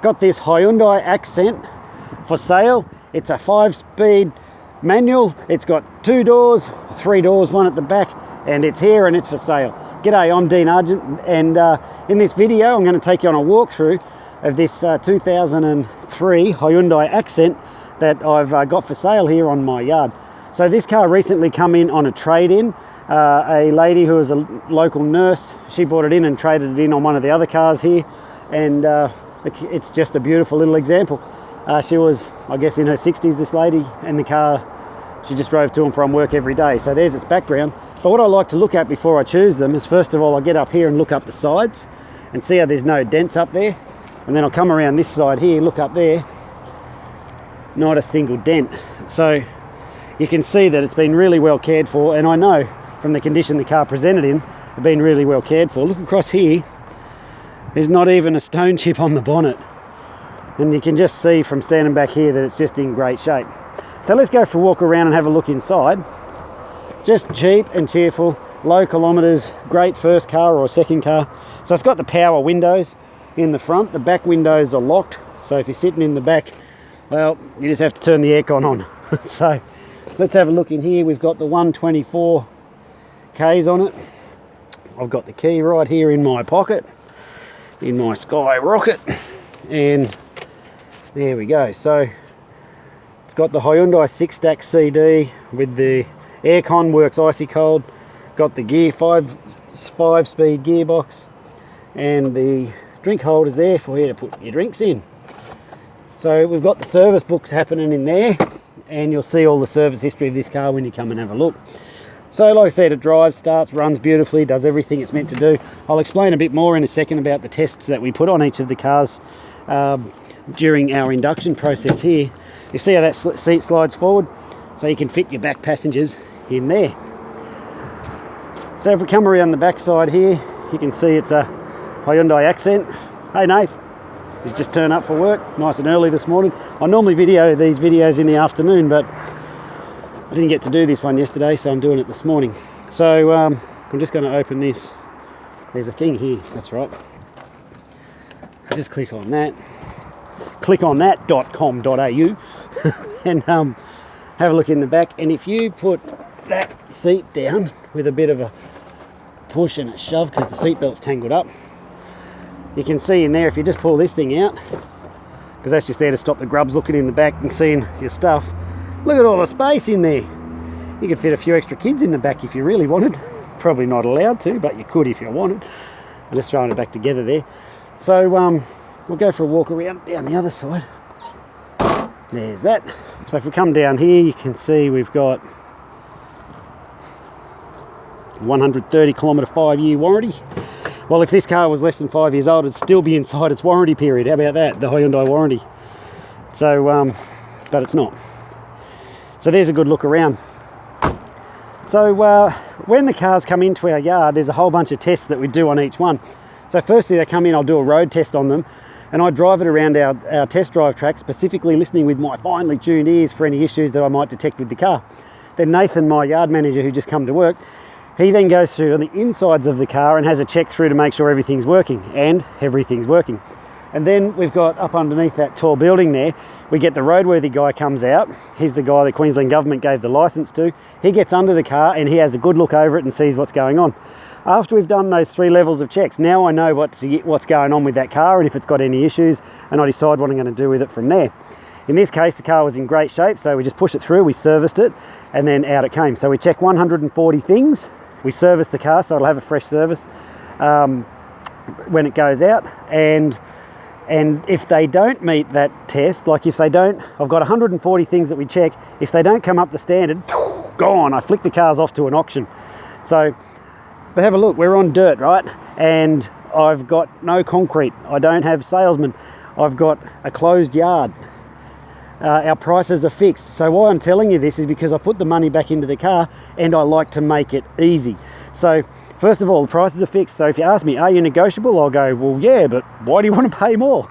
Got this Hyundai Accent for sale. It's a 5-speed manual. It's got 2 doors, 3 doors, one at the back, and it's here and it's for sale. G'day, I'm Dean Argent, and in this video I'm going to take you on a walkthrough of this 2003 Hyundai Accent that I've got for sale here on my yard. So this car recently come in on a trade-in. A lady who is a local nurse, she brought it in and traded it in on one of the other cars here, and it's just a beautiful little example. She was, I guess, in her 60s, this lady, and the car, she just drove to and from work every day. So there's its background. But what I like to look at before I choose them is, first of all, I get up here and look up the sides and see how there's no dents up there. And then I'll come around this side here, look up there, not a single dent. So you can see that it's been really well cared for, and I know from the condition the car presented in, it's been really well cared for. Look across here, there's not even a stone chip on the bonnet. And you can just see from standing back here that it's just in great shape. So let's go for a walk around and have a look inside. Just cheap and cheerful, low kilometres, great first car or second car. So it's got the power windows in the front. The back windows are locked, so if you're sitting in the back, well, you just have to turn the aircon on. So let's have a look in here. We've got the 124 Ks on it. I've got the key right here in my pocket, in my Sky Rocket, and there we go. So it's got the Hyundai 6-stack CD with the aircon, works icy cold, got the gear, 5-speed gearbox, and the drink holders there for you to put your drinks in. So we've got the service books happening in there, and you'll see all the service history of this car when you come and have a look. So like I said, it drives, starts, runs beautifully, does everything it's meant to do. I'll explain a bit more in a second about the tests that we put on each of the cars during our induction process here. You see how that seat slides forward? So you can fit your back passengers in there. So if we come around the back side here, you can see it's a Hyundai Accent. Hey Nath, he's just turned up for work, nice and early this morning. I normally video these videos in the afternoon, but I didn't get to do this one yesterday, so I'm doing it this morning. So I'm just going to open this. There's a thing here, that's right. Just click on that. Click on that .com.au and have a look in the back. And if you put that seat down with a bit of a push and a shove, because the seat belt's tangled up, you can see in there, if you just pull this thing out, because that's just there to stop the grubs looking in the back and seeing your stuff. Look at all the space in there. You could fit a few extra kids in the back if you really wanted. Probably not allowed to, but you could if you wanted. I'm just throwing it back together there. So we'll go for a walk around down the other side. There's that. So if we come down here, you can see we've got 130 kilometre 5-year warranty. Well, if this car was less than 5 years old, it'd still be inside its warranty period. How about that, the Hyundai warranty? So, but it's not. So there's a good look around. So when the cars come into our yard, there's a whole bunch of tests that we do on each one. So firstly, they come in, I'll do a road test on them, and I drive it around our test drive track, specifically listening with my finely tuned ears for any issues that I might detect with the car. Then Nathan, my yard manager who just come to work, he then goes through on the insides of the car and has a check through to make sure everything's working, and everything's working. And then we've got up underneath that tall building there, we get the roadworthy guy comes out. He's the guy the Queensland government gave the licence to. He gets under the car and he has a good look over it and sees what's going on. After we've done those 3 levels of checks, now I know what's going on with that car and if it's got any issues, and I decide what I'm going to do with it from there. In this case, the car was in great shape, so we just pushed it through, we serviced it, and then out it came. So we check 140 things. We service the car, so it'll have a fresh service when it goes out. And if they don't meet that test, like if they don't, I've got 140 things that we check. If they don't come up to standard, gone. I flick the cars off to an auction. So, but have a look, we're on dirt, right? And I've got no concrete. I don't have salesmen. I've got a closed yard. Our prices are fixed. So why I'm telling you this is because I put the money back into the car and I like to make it easy. So first of all, the prices are fixed. So if you ask me, are you negotiable? I'll go, well, yeah, but why do you want to pay more?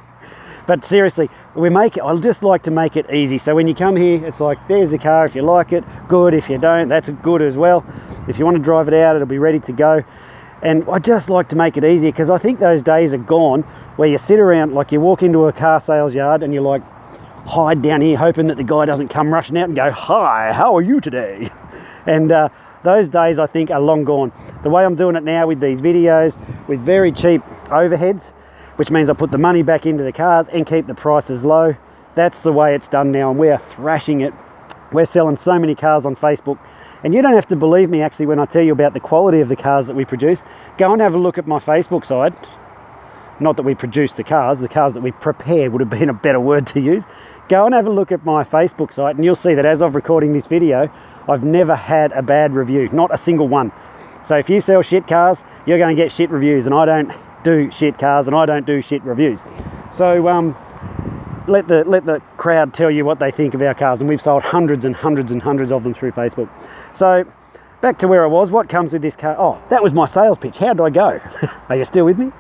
But seriously, I'll just like to make it easy. So when you come here, it's like, there's the car. If you like it, good. If you don't, that's good as well. If you want to drive it out, it'll be ready to go. And I just like to make it easier, because I think those days are gone where you sit around, like you walk into a car sales yard and you're like, hide down here hoping that the guy doesn't come rushing out and go, "Hi, how are you today?" And those days I think are long gone. The way I'm doing it now with these videos, with very cheap overheads, which means I put the money back into the cars and keep the prices low, that's the way it's done now, and we are thrashing it. We're selling so many cars on Facebook, and you don't have to believe me actually when I tell you about the quality of the cars that we produce. Go and have a look at my Facebook side. Not that we produce the cars that we prepare would have been a better word to use. Go and have a look at my Facebook site and you'll see that as of recording this video, I've never had a bad review, not a single one. So if you sell shit cars, you're going to get shit reviews, and I don't do shit cars and I don't do shit reviews. So let the crowd tell you what they think of our cars, and we've sold hundreds and hundreds and hundreds of them through Facebook. So back to where I was, what comes with this car? Oh, that was my sales pitch. How did I go? Are you still with me?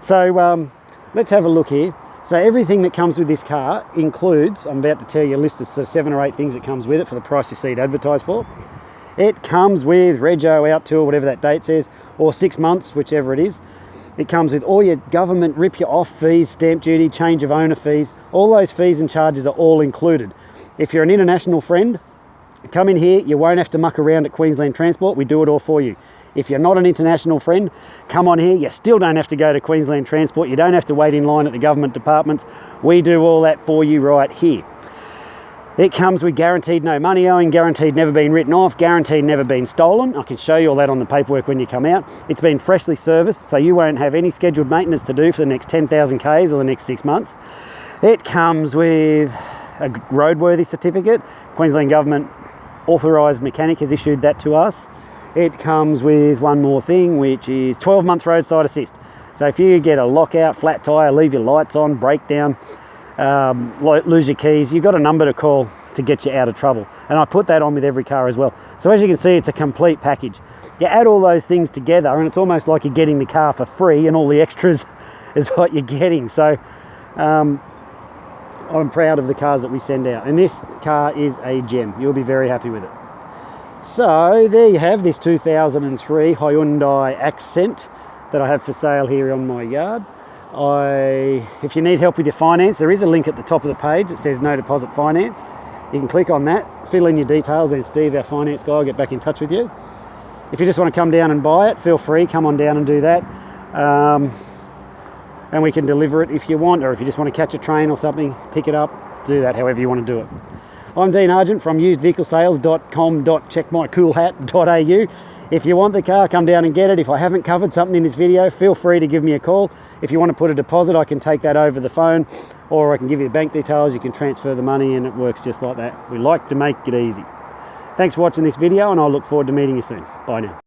So let's have a look here. So everything that comes with this car includes, I'm about to tell you a list of 7 or 8 things that comes with it for the price you see it advertised for. It comes with rego out to, or whatever that date says, or 6 months, whichever it is. It comes with all your government rip you off fees, stamp duty, change of owner fees. All those fees and charges are all included. If you're an international friend, come in here, you won't have to muck around at Queensland Transport, we do it all for you. If you're not an international friend, come on here, you still don't have to go to Queensland Transport, you don't have to wait in line at the government departments, we do all that for you right here. It comes with guaranteed no money owing, guaranteed never been written off, guaranteed never been stolen. I can show you all that on the paperwork when you come out. It's been freshly serviced, so you won't have any scheduled maintenance to do for the next 10,000 Ks or the next 6 months. It comes with a roadworthy certificate. Queensland Government authorised mechanic has issued that to us. It comes with one more thing, which is 12-month roadside assist. So if you get a lockout, flat tyre, leave your lights on, breakdown, lose your keys, you've got a number to call to get you out of trouble. And I put that on with every car as well. So as you can see, it's a complete package. You add all those things together and it's almost like you're getting the car for free, and all the extras is what you're getting. So I'm proud of the cars that we send out, and this car is a gem. You'll be very happy with it. So there you have this 2003 Hyundai Accent that I have for sale here on my yard. If you need help with your finance, there is a link at the top of the page that says no deposit finance. You can click on that, fill in your details, then Steve, our finance guy, will get back in touch with you. If you just want to come down and buy it, feel free, come on down and do that. And we can deliver it if you want, or if you just want to catch a train or something, pick it up, do that however you want to do it. I'm Dean Argent from usedvehiclesales.com.checkmycoolhat.au. If you want the car, come down and get it. If I haven't covered something in this video, feel free to give me a call. If you want to put a deposit, I can take that over the phone, or I can give you the bank details, you can transfer the money, and it works just like that. We like to make it easy. Thanks for watching this video, and I look forward to meeting you soon. Bye now.